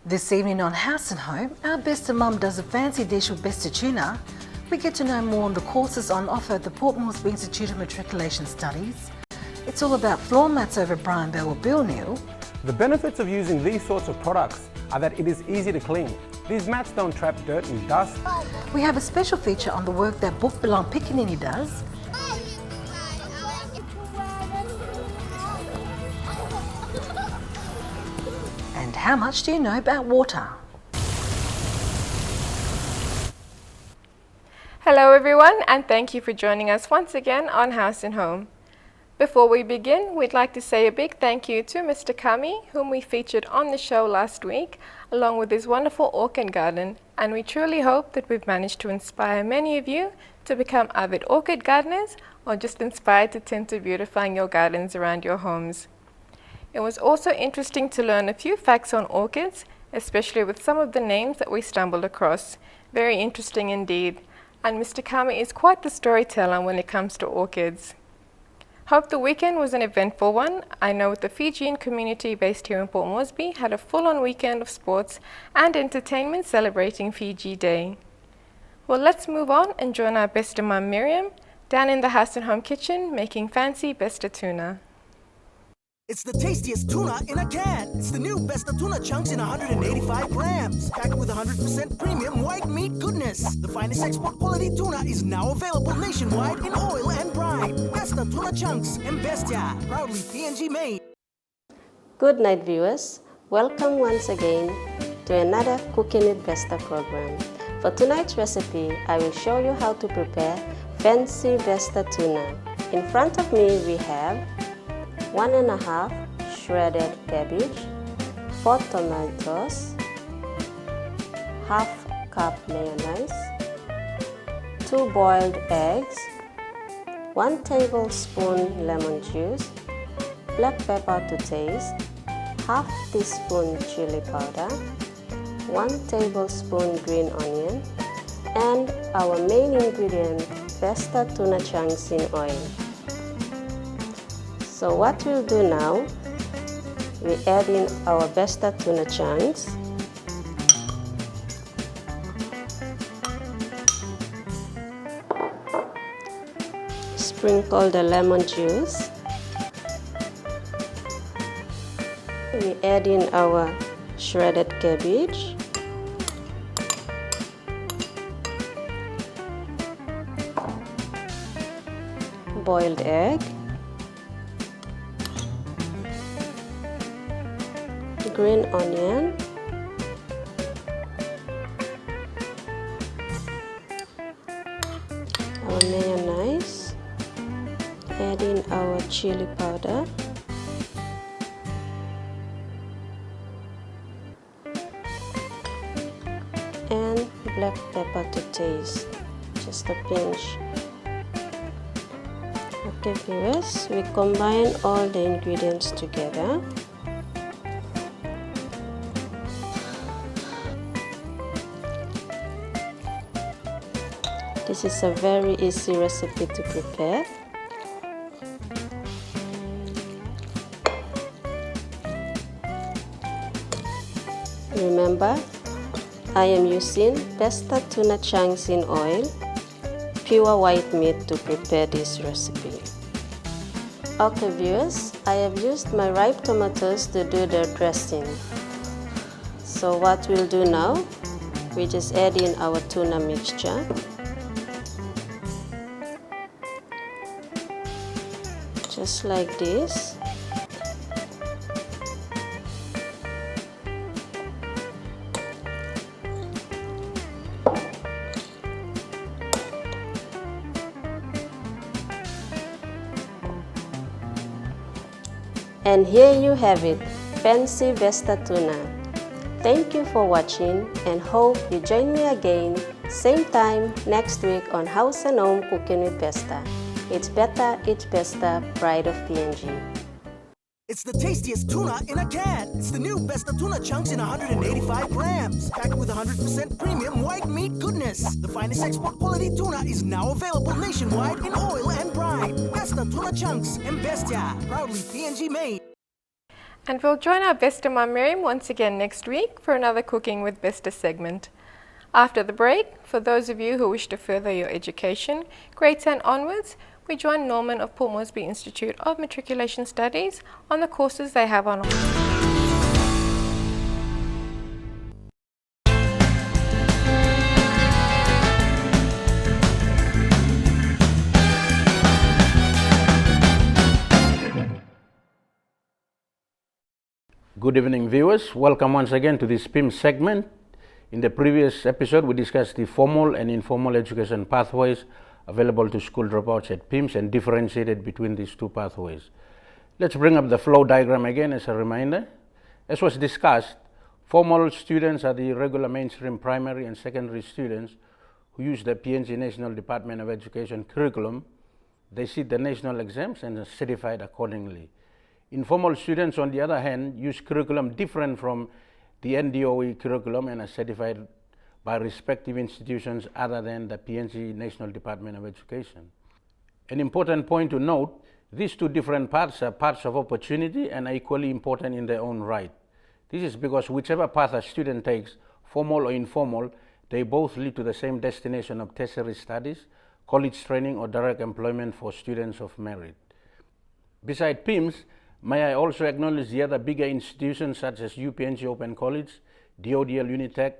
This evening on House Home, our Besta Mum does a fancy dish with Besta tuna. We get to know more on the courses on offer at the Port Moresby Institute of Matriculation Studies. It's all about floor mats over Brian Bell or Bill Neal. The benefits of using these sorts of products are that it is easy to clean. These mats don't trap dirt and dust. We have a special feature on the work that Buk Bilong Pikinini does. And how much do you know about water? Hello everyone, and thank you for joining us once again on House and Home. Before we begin, we'd like to say a big thank you to Mr. Kami, whom we featured on the show last week, along with his wonderful orchid garden, and we truly hope that we've managed to inspire many of you to become avid orchid gardeners or just inspired to tend to beautifying your gardens around your homes. It was also interesting to learn a few facts on orchids, especially with some of the names that we stumbled across. Very interesting indeed. And Mr. Kami is quite the storyteller when it comes to orchids. Hope the weekend was an eventful one. I know the Fijian community based here in Port Moresby had a full-on weekend of sports and entertainment celebrating Fiji Day. Well, let's move on and join our Besta Mum Miriam down in the House and Home kitchen making fancy Besta tuna. It's the tastiest tuna in a can. It's the new Besta tuna chunks in 185 grams. Packed with 100% premium white meat goodness. The finest export quality tuna is now available nationwide in oil and brine. Besta tuna chunks and Bestia, proudly PNG made. Good night, viewers. Welcome once again to another Cooking with Besta program. For tonight's recipe, I will show you how to prepare fancy Besta tuna. In front of me, we have 1½ shredded cabbage, 4 tomatoes, ½ cup mayonnaise, 2 boiled eggs, 1 tablespoon lemon juice, black pepper to taste, ½ teaspoon chili powder, 1 tablespoon green onion, and our main ingredient, Besta tuna chunks in oil. So what we'll do now, we add in our Besta tuna chunks, sprinkle the lemon juice, we add in our shredded cabbage, boiled egg, green onion, our mayonnaise, add in our chili powder, and black pepper to taste, just a pinch. Okay viewers, we combine all the ingredients together. This is a very easy recipe to prepare. Remember, I am using Besta tuna chunks in oil, pure white meat to prepare this recipe. Okay viewers, I have used my ripe tomatoes to do the dressing. So what we'll do now, we just add in our tuna mixture. Just like this. And here you have it, fancy Besta tuna. Thank you for watching and hope you join me again, same time next week on House and Home Cooking with Besta. It's better, it's Besta, pride of PNG. It's the tastiest tuna in a can. It's the new Besta tuna chunks in 185 grams. Packed with 100% premium white meat goodness. The finest export quality tuna is now available nationwide in oil and brine. Besta tuna chunks and Bestia, proudly PNG made. And we'll join our Besta Mum Miriam once again next week for another Cooking with Besta segment. After the break, for those of you who wish to further your education, grade 10 onwards, we join Norman of Port Moresby Institute of Matriculation Studies on the courses they have on offer. Good evening, viewers. Welcome once again to this PIMS segment. In the previous episode, we discussed the formal and informal education pathways available to school dropouts at PIMS and differentiated between these two pathways. Let's bring up the flow diagram again as a reminder. As was discussed, formal students are the regular mainstream primary and secondary students who use the PNG National Department of Education curriculum. They sit the national exams and are certified accordingly. Informal students, on the other hand, use curriculum different from the NDOE curriculum and are certified by respective institutions other than the PNG National Department of Education. An important point to note, these two different paths are paths of opportunity and are equally important in their own right. This is because whichever path a student takes, formal or informal, they both lead to the same destination of tertiary studies, college training, or direct employment for students of merit. Beside PIMS, may I also acknowledge the other bigger institutions such as UPNG Open College, DODL Unitec,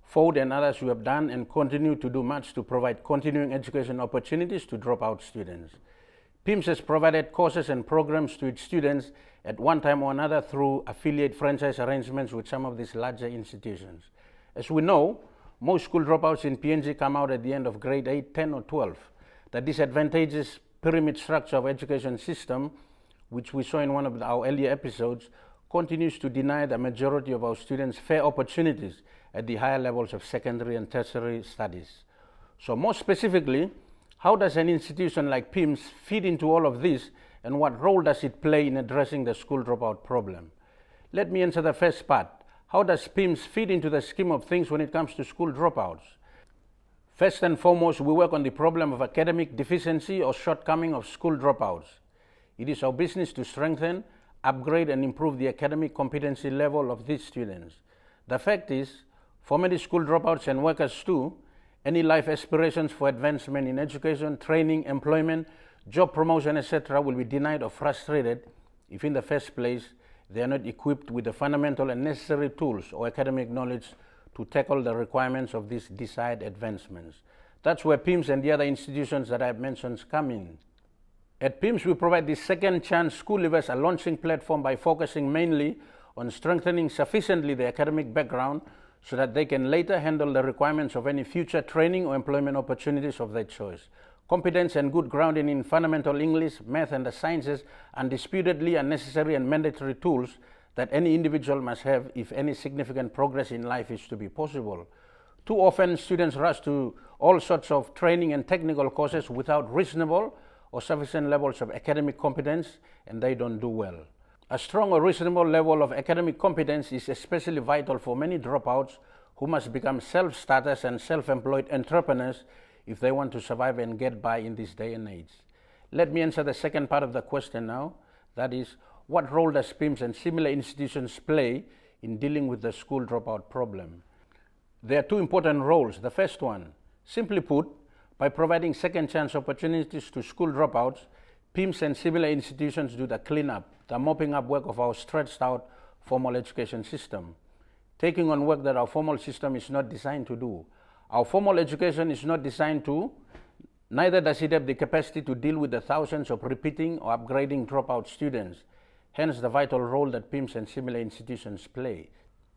FOD, and others who have done and continue to do much to provide continuing education opportunities to dropout students. PIMS has provided courses and programs to its students at one time or another through affiliate franchise arrangements with some of these larger institutions. As we know, most school dropouts in PNG come out at the end of grade 8, 10, or 12. The disadvantageous pyramid structure of education system, which we saw in one of our earlier episodes, continues to deny the majority of our students fair opportunities at the higher levels of secondary and tertiary studies. So more specifically, how does an institution like PIMS fit into all of this, and what role does it play in addressing the school dropout problem? Let me answer the first part. How does PIMS fit into the scheme of things when it comes to school dropouts? First and foremost, we work on the problem of academic deficiency or shortcoming of school dropouts. It is our business to strengthen, upgrade, and improve the academic competency level of these students. The fact is, for many school dropouts and workers too, any life aspirations for advancement in education, training, employment, job promotion, etc. will be denied or frustrated if in the first place they are not equipped with the fundamental and necessary tools or academic knowledge to tackle the requirements of these desired advancements. That's where PIMS and the other institutions that I have mentioned come in. At PIMS, we provide the second chance school leavers a launching platform by focusing mainly on strengthening sufficiently the academic background so that they can later handle the requirements of any future training or employment opportunities of their choice. Competence and good grounding in fundamental English, math, and the sciences undisputedly are necessary and mandatory tools that any individual must have if any significant progress in life is to be possible. Too often, students rush to all sorts of training and technical courses without reasonable or sufficient levels of academic competence, and they don't do well. A strong or reasonable level of academic competence is especially vital for many dropouts who must become self-starters and self-employed entrepreneurs if they want to survive and get by in this day and age. Let me answer the second part of the question now. That is, what role does PIMS and similar institutions play in dealing with the school dropout problem? There are two important roles. The first one, simply put, by providing second chance opportunities to school dropouts, PIMS and similar institutions do the cleanup, the mopping up work of our stretched out formal education system, taking on work that our formal system is not designed to do. Our formal education is not designed to, neither does it have the capacity to deal with the thousands of repeating or upgrading dropout students, hence the vital role that PIMS and similar institutions play.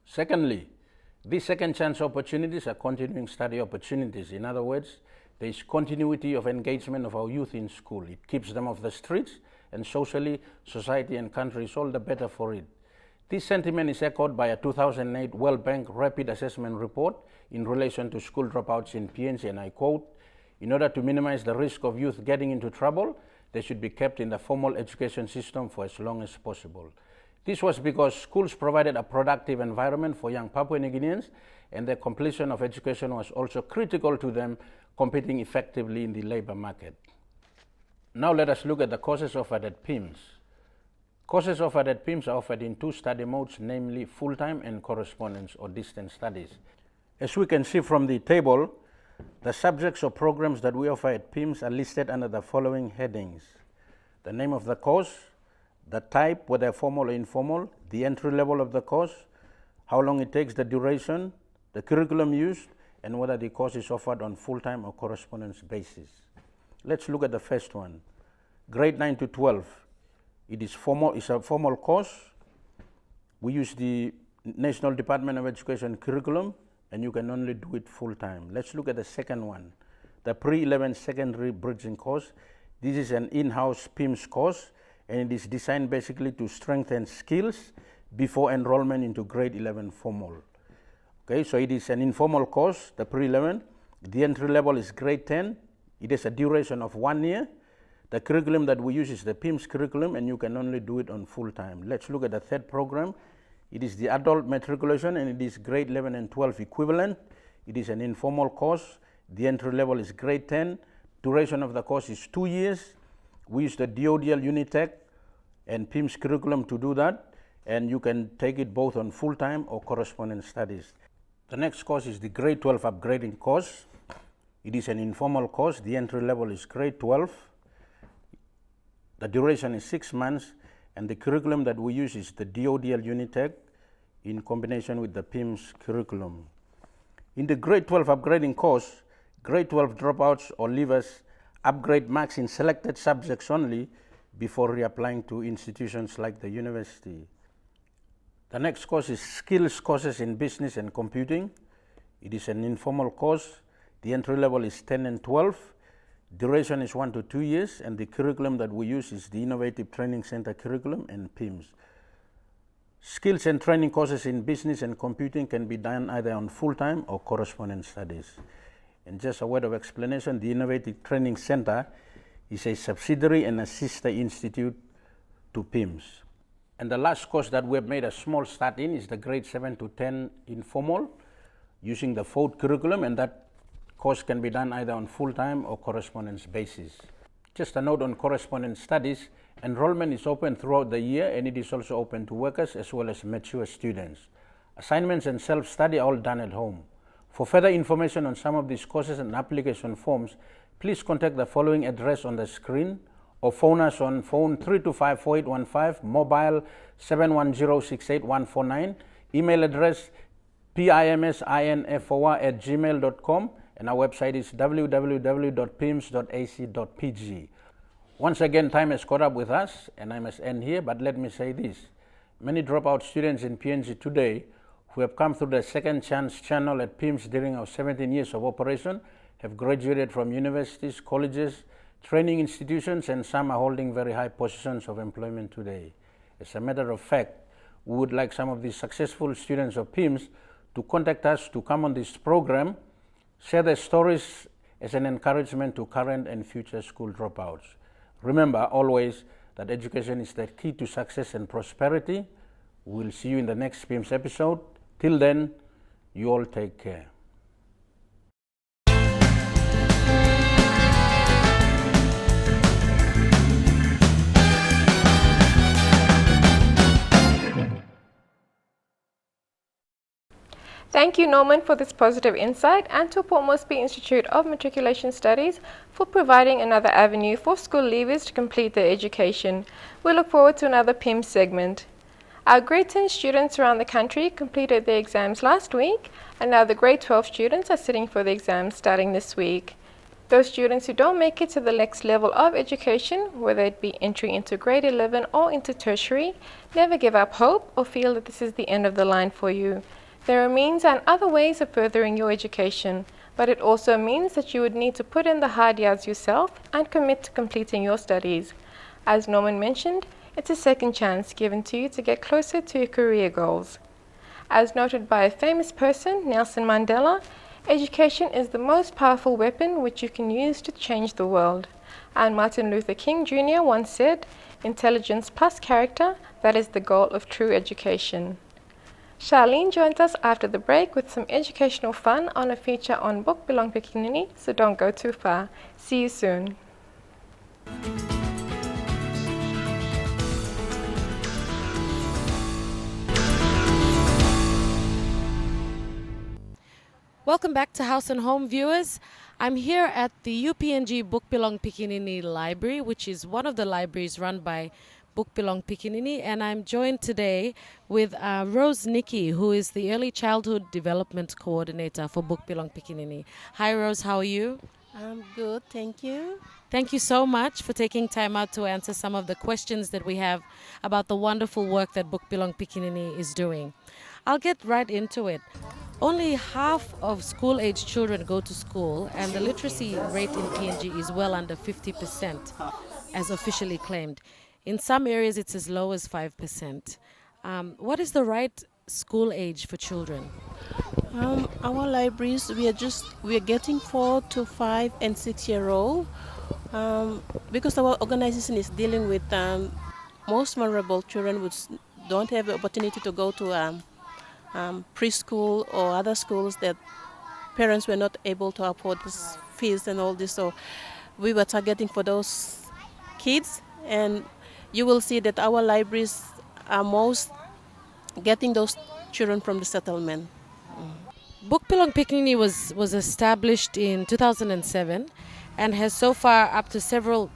Secondly, these second chance opportunities are continuing study opportunities. In other words, there is continuity of engagement of our youth in school. It keeps them off the streets, and socially, society and country is all the better for it. This sentiment is echoed by a 2008 World Bank Rapid Assessment Report in relation to school dropouts in PNG, and I quote, "In order to minimize the risk of youth getting into trouble, they should be kept in the formal education system for as long as possible." This was because schools provided a productive environment for young Papua New Guineans, and their completion of education was also critical to them competing effectively in the labor market. Now let us look at the courses offered at PIMS. Courses offered at PIMS are offered in two study modes, namely full-time and correspondence or distance studies. As we can see from the table, the subjects or programs that we offer at PIMS are listed under the following headings: the name of the course, the type, whether formal or informal, the entry level of the course, how long it takes, the duration, the curriculum used, and whether the course is offered on full-time or correspondence basis. Let's look at the first one. Grade 9 to 12. It's a formal course. We use the National Department of Education curriculum, and you can only do it full-time. Let's look at the second one, the pre-11 secondary bridging course. This is an in-house PIMS course, and it is designed basically to strengthen skills before enrollment into grade 11 formal. Okay, so it is an informal course, the pre-11. The entry level is grade 10. It has a duration of 1 year. The curriculum that we use is the PIMS curriculum, and you can only do it on full-time. Let's look at the third program. It is the adult matriculation, and it is grade 11 and 12 equivalent. It is an informal course. The entry level is grade 10. Duration of the course is 2 years. We use the DODL Unitec and PIMS curriculum to do that, and you can take it both on full-time or correspondence studies. The next course is the grade 12 upgrading course. It is an informal course. The entry level is grade 12. The duration is 6 months, and the curriculum that we use is the DODL Unitec in combination with the PIMS curriculum. In the grade 12 upgrading course, grade 12 dropouts or leavers upgrade marks in selected subjects only before reapplying to institutions like the university. The next course is skills courses in business and computing. It is an informal course. The entry level is 10 and 12. Duration is 1 to 2 years, and the curriculum that we use is the Innovative Training Center curriculum and PIMS. Skills and training courses in business and computing can be done either on full-time or correspondence studies. And just a word of explanation, the Innovative Training Center is a subsidiary and a sister institute to PIMS. And the last course that we have made a small start in is the grade 7 to 10 informal using the FOAD curriculum, and that course can be done either on full-time or correspondence basis. Just a note on correspondence studies, enrollment is open throughout the year, and it is also open to workers as well as mature students. Assignments and self-study are all done at home. For further information on some of these courses and application forms, please contact the following address on the screen or phone us on phone 325-4815, mobile 710-68149, email address pimsinfoa@gmail.com, and our website is www.pims.ac.pg. Once again, time has caught up with us, and I must end here, but let me say this. Many dropout students in PNG today who have come through the Second Chance channel at PIMS during our 17 years of operation have graduated from universities, colleges, training institutions, and some are holding very high positions of employment today. As a matter of fact, we would like some of these successful students of PIMS to contact us to come on this program, share their stories as an encouragement to current and future school dropouts. Remember always that education is the key to success and prosperity. We'll see you in the next PIMS episode. Till then, you all take care. Thank you, Norman, for this positive insight, and to Port Moresby Institute of Matriculation Studies for providing another avenue for school leavers to complete their education. We look forward to another PIMS segment. Our grade 10 students around the country completed their exams last week, and now the grade 12 students are sitting for the exams starting this week. Those students who don't make it to the next level of education, whether it be entry into grade 11 or into tertiary, never give up hope or feel that this is the end of the line for you. There are means and other ways of furthering your education, but it also means that you would need to put in the hard yards yourself and commit to completing your studies. As Norman mentioned, it's a second chance given to you to get closer to your career goals. As noted by a famous person, Nelson Mandela, education is the most powerful weapon which you can use to change the world. And Martin Luther King Jr. once said, "Intelligence plus character, that is the goal of true education." Charlene joins us after the break with some educational fun on a feature on Buk Bilong Pikinini, so don't go too far. See you soon. Welcome back to House and Home viewers. I'm here at the UPNG Buk Bilong Pikinini Library, which is one of the libraries run by Buk Bilong Pikinini, and I'm joined today with Rose Nikki, who is the Early Childhood Development Coordinator for Buk Bilong Pikinini. Hi Rose, how are you? I'm good, thank you. Thank you so much for taking time out to answer some of the questions that we have about the wonderful work that Buk Bilong Pikinini is doing. I'll get right into it. Only half of school-age children go to school, and the literacy rate in PNG is well under 50%, as officially claimed. In some areas, it's as low as 5%. What is the right school age for children? Our libraries, we are getting 4 to 5 and 6-year-old because our organization is dealing with most vulnerable children who don't have the opportunity to go to preschool or other schools that parents were not able to afford this fees and all this. So we were targeting for those kids, and you will see that our libraries are most getting those children from the settlement. Buk Bilong Pikinini was established in 2007 and has so far up to several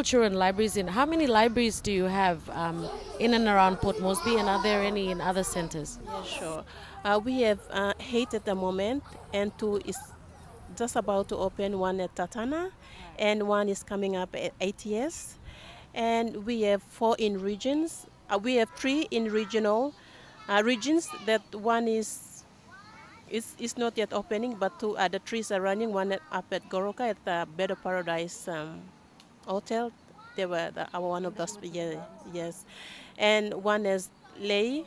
children libraries in. How many libraries do you have in and around Port Moresby, and are there any in other centers? Yeah, sure. We have 8 at the moment, and 2 is just about to open, one at Tatana, and one is coming up at ATS. And we have 4 in regions. We have 3 in regional regions. That one is not yet opening, but 2 other 3 are running. One up at Goroka at the Bed of Paradise Hotel. They were one of those, yes. And one is Lay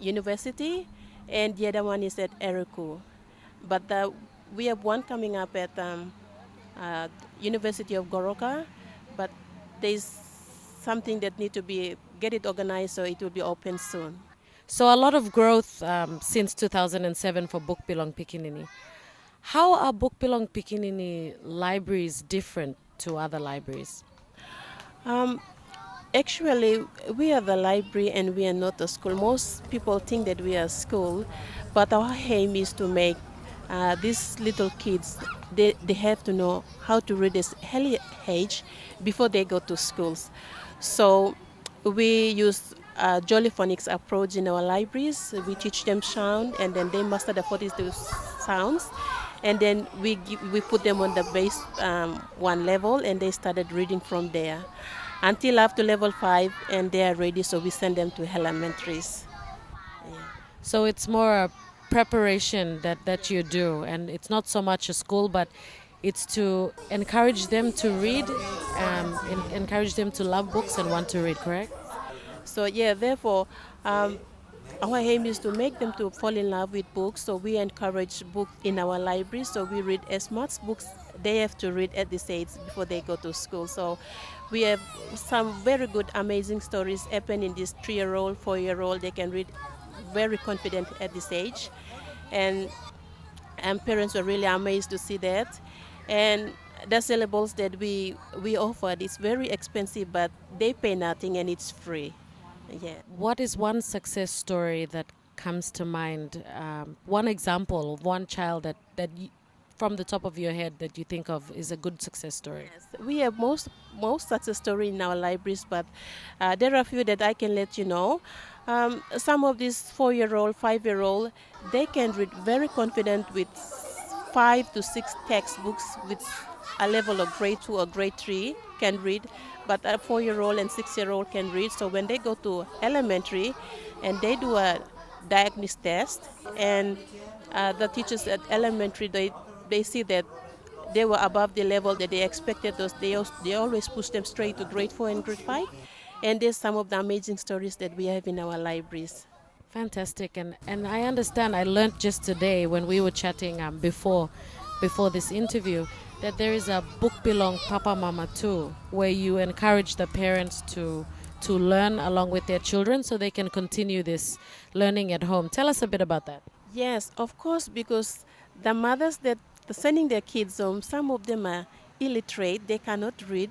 University, and the other one is at Eriku. But we have one coming up at University of Goroka, but there's something that need to get it organized, so it will be open soon. So a lot of growth since 2007 for Buk Bilong Pikinini. How are Buk Bilong Pikinini libraries different to other libraries? Actually, we are the library and we are not a school. Most people think that we are a school, but our aim is to make these little kids, they have to know how to read this early age before they go to schools. So we use a Jolly Phonics approach in our libraries. We teach them sound, and then they master the 42 sounds, and then we put them on the base 1 level, and they started reading from there until up to level 5, and they are ready, so we send them to elementaries. Yeah. So it's more a preparation that you do, and it's not so much a school, but it's to encourage them to read, encourage them to love books and want to read, correct? So yeah, therefore, our aim is to make them to fall in love with books. So we encourage books in our library. So we read as much books they have to read at this age before they go to school. So we have some very good, amazing stories happen in this 3-year-old, 4-year-old. They can read very confident at this age, and parents were really amazed to see that. And the syllables that we offered is very expensive, but they pay nothing and it's free. Yeah. What is one success story that comes to mind? One example of one child that you, from the top of your head, that you think of is a good success story? Yes. We have most success story in our libraries, but there are a few that I can let you know. Some of these 4-year-old, 5-year-old, they can read very confident with 5 to 6 textbooks with a level of grade 2 or grade 3 can read, but a 4-year-old and 6-year-old can read. So when they go to elementary and they do a diagnosis test, and the teachers at elementary, they see that they were above the level that they expected, they always push them straight to grade 4 and grade 5. And there's some of the amazing stories that we have in our libraries. Fantastic. And I understand, I learned just today when we were chatting before this interview, that there is a Buk Bilong Papa Mama too, where you encourage the parents to learn along with their children so they can continue this learning at home. Tell us a bit about that. Yes, of course, because the mothers that are sending their kids home, some of them are illiterate, they cannot read,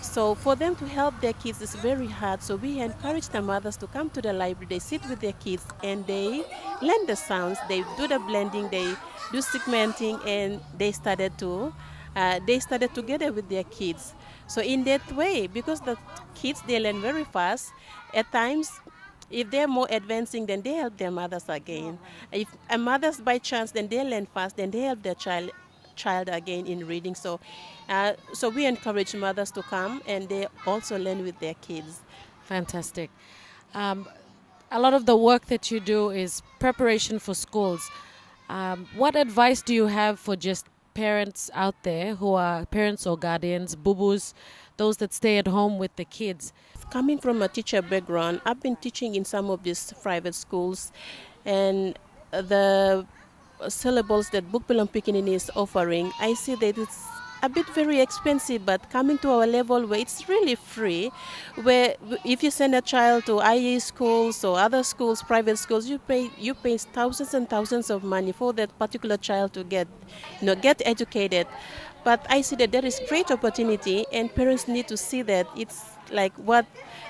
So for them to help their kids is very hard. So we encourage the mothers to come to the library. They sit with their kids and they learn the sounds. They do the blending. They do segmenting, and they started together with their kids. So in that way, because the kids, they learn very fast, at times if they're more advancing, then they help their mothers again. If a mothers by chance, then they learn fast, then they help their child again in reading. So so we encourage mothers to come, and they also learn with their kids. Fantastic. A lot of the work that you do is preparation for schools. What advice do you have for just parents out there who are parents or guardians, boo-boos, those that stay at home with the kids? Coming from a teacher background, I've been teaching in some of these private schools, and the syllables that Buk Bilong Pikinini is offering, I see that it's a bit very expensive, but coming to our level where it's really free, where if you send a child to IE schools or other schools, private schools, you pay thousands and thousands of money for that particular child to get educated. But I see that there is great opportunity, and parents need to see that it's like what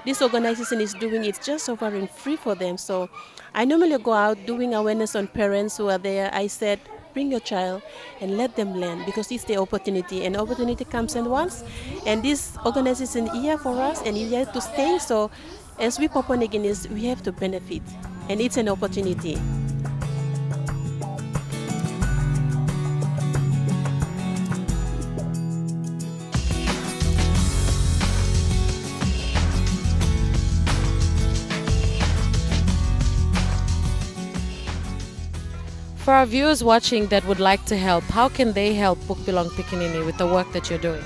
this organization is doing. It's just offering free for them. So I normally go out doing awareness on parents who are there. I said, bring your child and let them learn, because it's the opportunity, and opportunity comes in once, and this organization is here for us and is here to stay. So as we Papua New Guineans, we have to benefit, and it's an opportunity. For our viewers watching that would like to help, how can they help Buk Bilong Pikinini with the work that you're doing?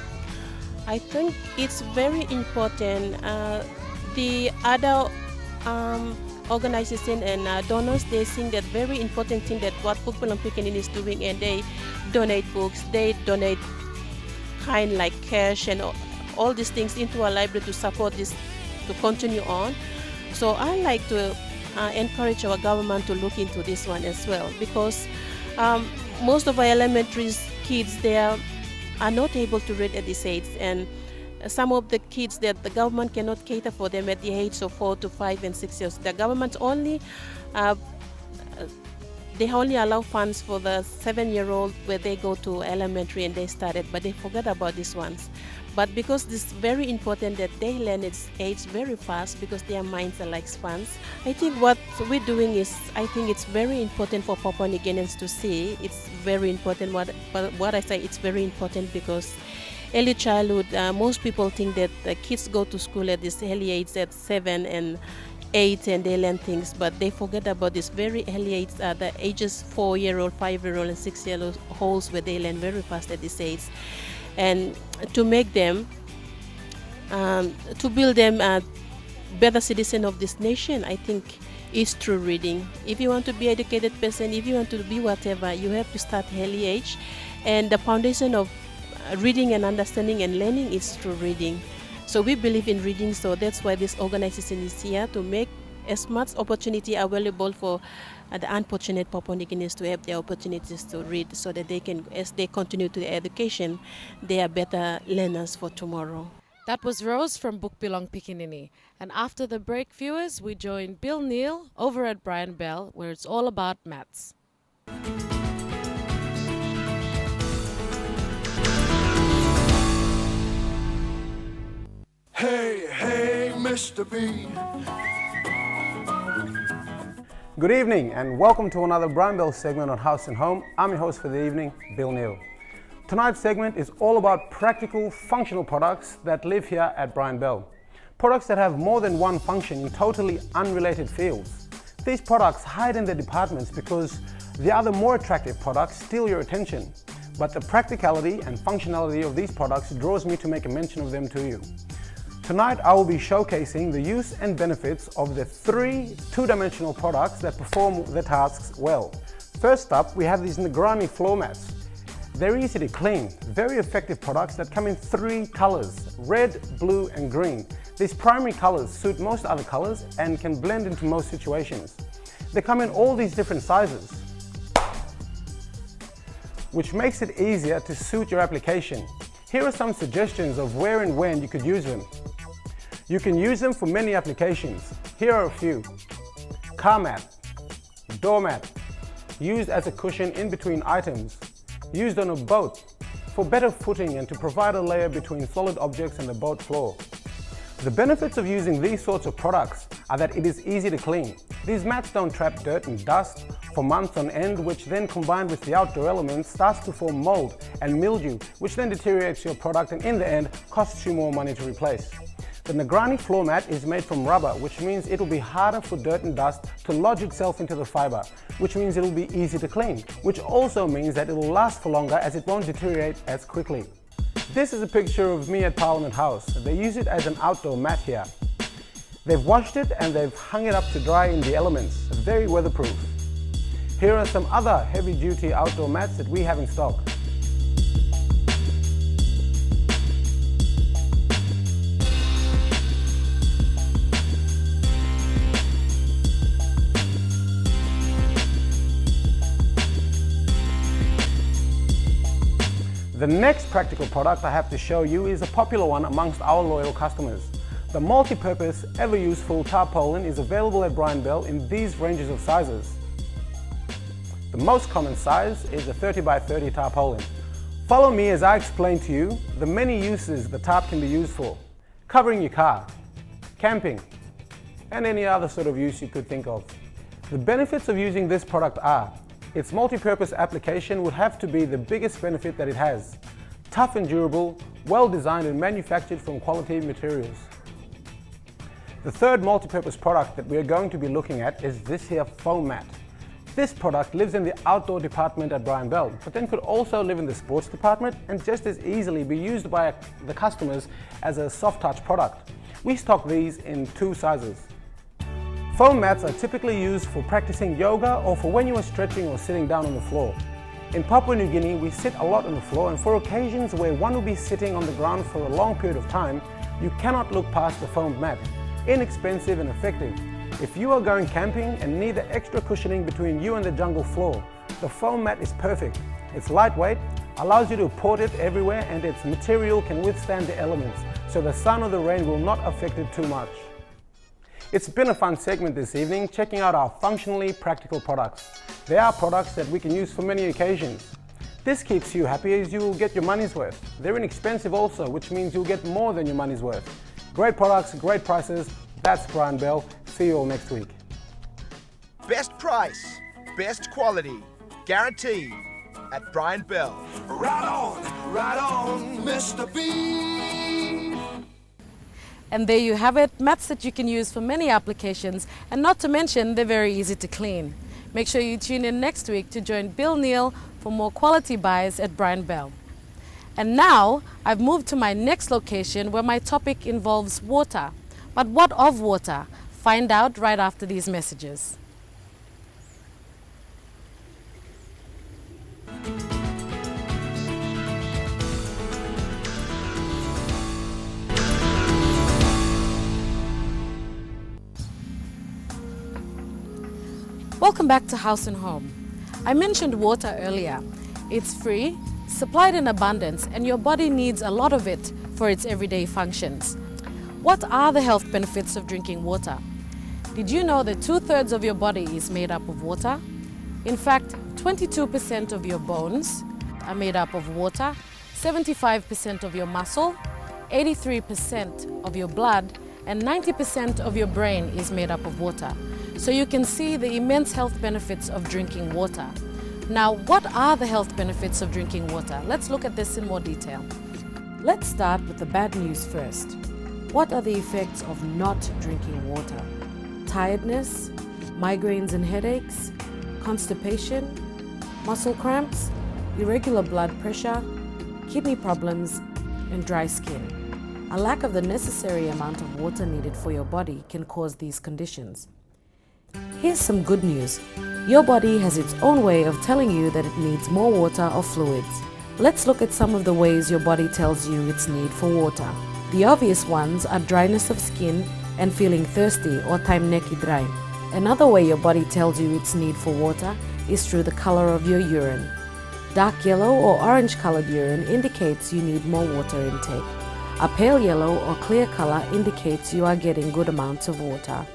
I think it's very important. The other organization and donors, they think that very important thing that what Buk Bilong Pikinini is doing, and they donate books, they donate kind like cash and all these things into our library to support this to continue on. So I like to encourage our government to look into this one as well, because most of our elementary kids, they are not able to read at this age, and some of the kids that the government cannot cater for them at the age of 4 to 5 and 6 years. The government only they only allow funds for the 7-year-old where they go to elementary and they started, but they forget about these ones. But because this is very important that they learn its age very fast, because their minds are like sponges. I think what we're doing is, I think it's very important for Papua New Guineans to see. It's very important. What I say, it's very important because early childhood, most people think that the kids go to school at this early age at 7 and 8 and they learn things, but they forget about this very early age, the ages 4-year-old, 5-year-old and 6-year-olds where they learn very fast at this age. And to make them, to build them a better citizen of this nation, I think is through reading. If you want to be an educated person, if you want to be whatever, you have to start early age. And the foundation of reading and understanding and learning is through reading. So we believe in reading, so that's why this organization is here, to make as much opportunity available for the unfortunate Papua New Guineans to have the opportunities to read, so that they can, as they continue to their education, they are better learners for tomorrow. That was Rose from Buk Bilong Pikinini. And after the break, viewers, we join Bill Neal over at Brian Bell, where it's all about maths. Hey, hey, Mr. B. Good evening and welcome to another Brian Bell segment on House and Home. I'm your host for the evening, Bill Neal. Tonight's segment is all about practical, functional products that live here at Brian Bell. Products that have more than one function in totally unrelated fields. These products hide in their departments because the other more attractive products steal your attention. But the practicality and functionality of these products draws me to make a mention of them to you. Tonight I will be showcasing the use and benefits of the 3 two-dimensional products that perform the tasks well. First up, we have these Negrani floor mats. They're easy to clean, very effective products that come in 3 colors, red, blue and green. These primary colors suit most other colors and can blend into most situations. They come in all these different sizes, which makes it easier to suit your application. Here are some suggestions of where and when you could use them. You can use them for many applications. Here are a few. Car mat, doormat, used as a cushion in between items, used on a boat for better footing and to provide a layer between solid objects and the boat floor. The benefits of using these sorts of products are that it is easy to clean. These mats don't trap dirt and dust for months on end, which then combined with the outdoor elements starts to form mold and mildew, which then deteriorates your product and in the end costs you more money to replace. The Negrani floor mat is made from rubber, which means it will be harder for dirt and dust to lodge itself into the fiber, which means it will be easy to clean, which also means that it will last for longer as it won't deteriorate as quickly. This is a picture of me at Parliament House. They use it as an outdoor mat here. They've washed it and they've hung it up to dry in the elements, very weatherproof. Here are some other heavy-duty outdoor mats that we have in stock. The next practical product I have to show you is a popular one amongst our loyal customers. The multi-purpose, ever-useful tarpaulin is available at Brian Bell in these ranges of sizes. The most common size is a 30 by 30 tarpaulin. Follow me as I explain to you the many uses the tarp can be used for. Covering your car, camping, and any other sort of use you could think of. The benefits of using this product are: its multi-purpose application would have to be the biggest benefit that it has. Tough and durable, well designed and manufactured from quality materials. The third multi-purpose product that we are going to be looking at is this here foam mat. This product lives in the outdoor department at Brian Bell, but then could also live in the sports department and just as easily be used by the customers as a soft touch product. We stock these in 2 sizes. Foam mats are typically used for practicing yoga or for when you are stretching or sitting down on the floor. In Papua New Guinea, we sit a lot on the floor, and for occasions where one will be sitting on the ground for a long period of time, you cannot look past the foam mat. Inexpensive and effective. If you are going camping and need the extra cushioning between you and the jungle floor, the foam mat is perfect. It's lightweight, allows you to port it everywhere, and its material can withstand the elements, so the sun or the rain will not affect it too much. It's been a fun segment this evening, checking out our functionally practical products. They are products that we can use for many occasions. This keeps you happy as you will get your money's worth. They're inexpensive also, which means you'll get more than your money's worth. Great products, great prices. That's Brian Bell. See you all next week. Best price, best quality, guaranteed at Brian Bell. Right on, Mr. B. And there you have it, mats that you can use for many applications, and not to mention they're very easy to clean. Make sure you tune in next week to join Bill Neal for more quality buys at Brian Bell. And now I've moved to my next location where my topic involves water. But what of water? Find out right after these messages. Welcome back to House and Home. I mentioned water earlier. It's free, supplied in abundance, and your body needs a lot of it for its everyday functions. What are the health benefits of drinking water? Did you know that 2/3 of your body is made up of water? In fact, 22% of your bones are made up of water, 75% of your muscle, 83% of your blood, and 90% of your brain is made up of water. So you can see the immense health benefits of drinking water. Now, what are the health benefits of drinking water? Let's look at this in more detail. Let's start with the bad news first. What are the effects of not drinking water? Tiredness, migraines and headaches, constipation, muscle cramps, irregular blood pressure, kidney problems, and dry skin. A lack of the necessary amount of water needed for your body can cause these conditions. Here's some good news. Your body has its own way of telling you that it needs more water or fluids. Let's look at some of the ways your body tells you its need for water. The obvious ones are dryness of skin and feeling thirsty or time neki dry. Another way your body tells you its need for water is through the color of your urine. Dark yellow or orange colored urine indicates you need more water intake. A pale yellow or clear color indicates you are getting good amounts of water.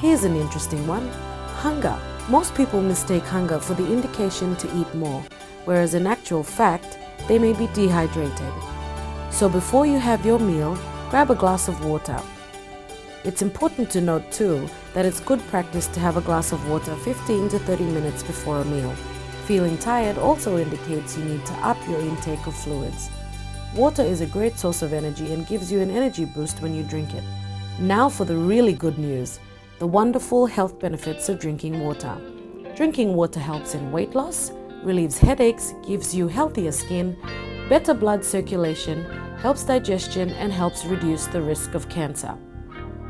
Here's an interesting one. Hunger. Most people mistake hunger for the indication to eat more, whereas in actual fact, they may be dehydrated. So before you have your meal, grab a glass of water. It's important to note too that it's good practice to have a glass of water 15 to 30 minutes before a meal. Feeling tired also indicates you need to up your intake of fluids. Water is a great source of energy and gives you an energy boost when you drink it. Now for the really good news, the wonderful health benefits of drinking water. Drinking water helps in weight loss, relieves headaches, gives you healthier skin, better blood circulation, helps digestion, and helps reduce the risk of cancer.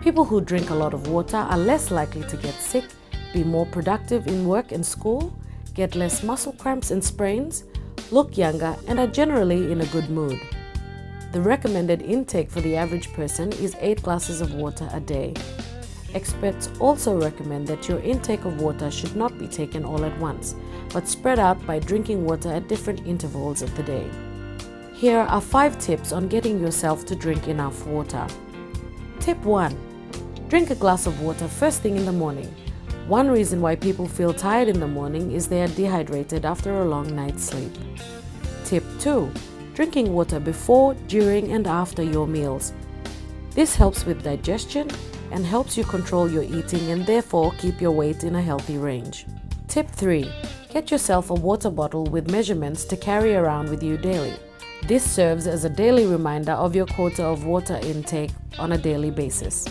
People who drink a lot of water are less likely to get sick, be more productive in work and school, get less muscle cramps and sprains, look younger, and are generally in a good mood. The recommended intake for the average person is 8 glasses of water a day. Experts also recommend that your intake of water should not be taken all at once, but spread out by drinking water at different intervals of the day. Here are 5 tips on getting yourself to drink enough water. Tip 1. Drink a glass of water first thing in the morning. One reason why people feel tired in the morning is they are dehydrated after a long night's sleep. Tip 2. Drinking water before, during, and after your meals. This helps with digestion and helps you control your eating and therefore keep your weight in a healthy range. Tip 3. Get yourself a water bottle with measurements to carry around with you daily. This serves as a daily reminder of your quota of water intake on a daily basis.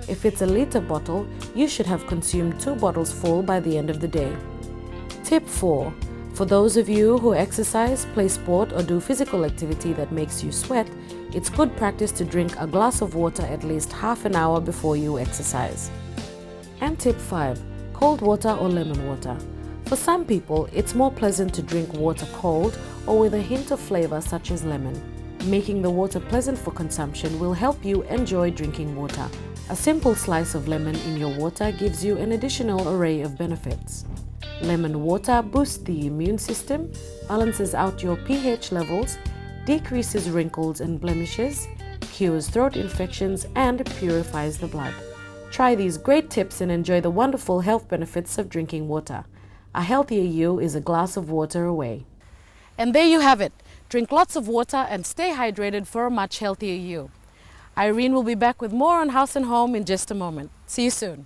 If it's a liter bottle, you should have consumed 2 bottles full by the end of the day. Tip 4. For those of you who exercise, play sport, or do physical activity that makes you sweat, it's good practice to drink a glass of water at least half an hour before you exercise. And tip 5. Cold water or lemon water. For some people, it's more pleasant to drink water cold or with a hint of flavor such as lemon. Making the water pleasant for consumption will help you enjoy drinking water. A simple slice of lemon in your water gives you an additional array of benefits. Lemon water boosts the immune system, balances out your pH levels, decreases wrinkles and blemishes, cures throat infections, and purifies the blood. Try these great tips and enjoy the wonderful health benefits of drinking water. A healthier you is a glass of water away. And there you have it. Drink lots of water and stay hydrated for a much healthier you. Irene will be back with more on House and Home in just a moment. See you soon.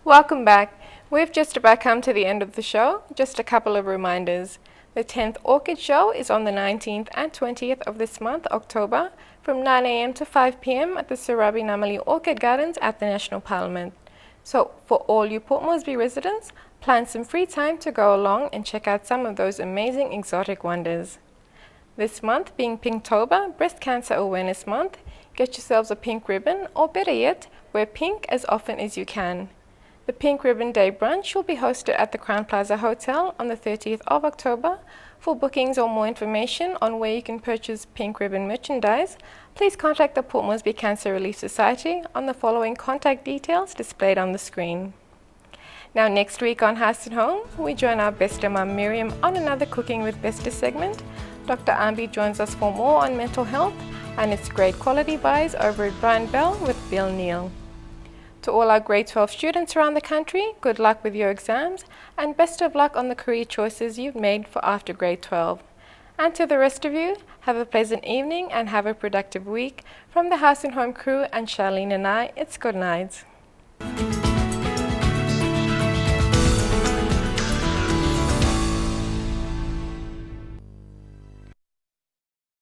Welcome back. We've just about come to the end of the show. Just a couple of reminders. The 10th Orchid Show is on the 19th and 20th of this month, October, from 9 a.m. to 5 p.m. at the Surabi Namali Orchid Gardens at the National Parliament. So for all you Port Moresby residents, plan some free time to go along and check out some of those amazing exotic wonders. This month being Pinktober, Breast Cancer Awareness Month, get yourselves a pink ribbon, or better yet, wear pink as often as you can. The Pink Ribbon Day Brunch will be hosted at the Crown Plaza Hotel on the 30th of October. For bookings or more information on where you can purchase Pink Ribbon merchandise, please contact the Port Moresby Cancer Relief Society on the following contact details displayed on the screen. Now next week on House and Home, we join our Besta Mum Miriam on another Cooking with Besta segment. Dr. Ambi joins us for more on mental health and its great quality buys over at Brian Bell with Bill Neal. To all our grade 12 students around the country, good luck with your exams and best of luck on the career choices you've made for after grade 12. And to the rest of you, have a pleasant evening and have a productive week. From the House and Home crew and Charlene and I, it's good night.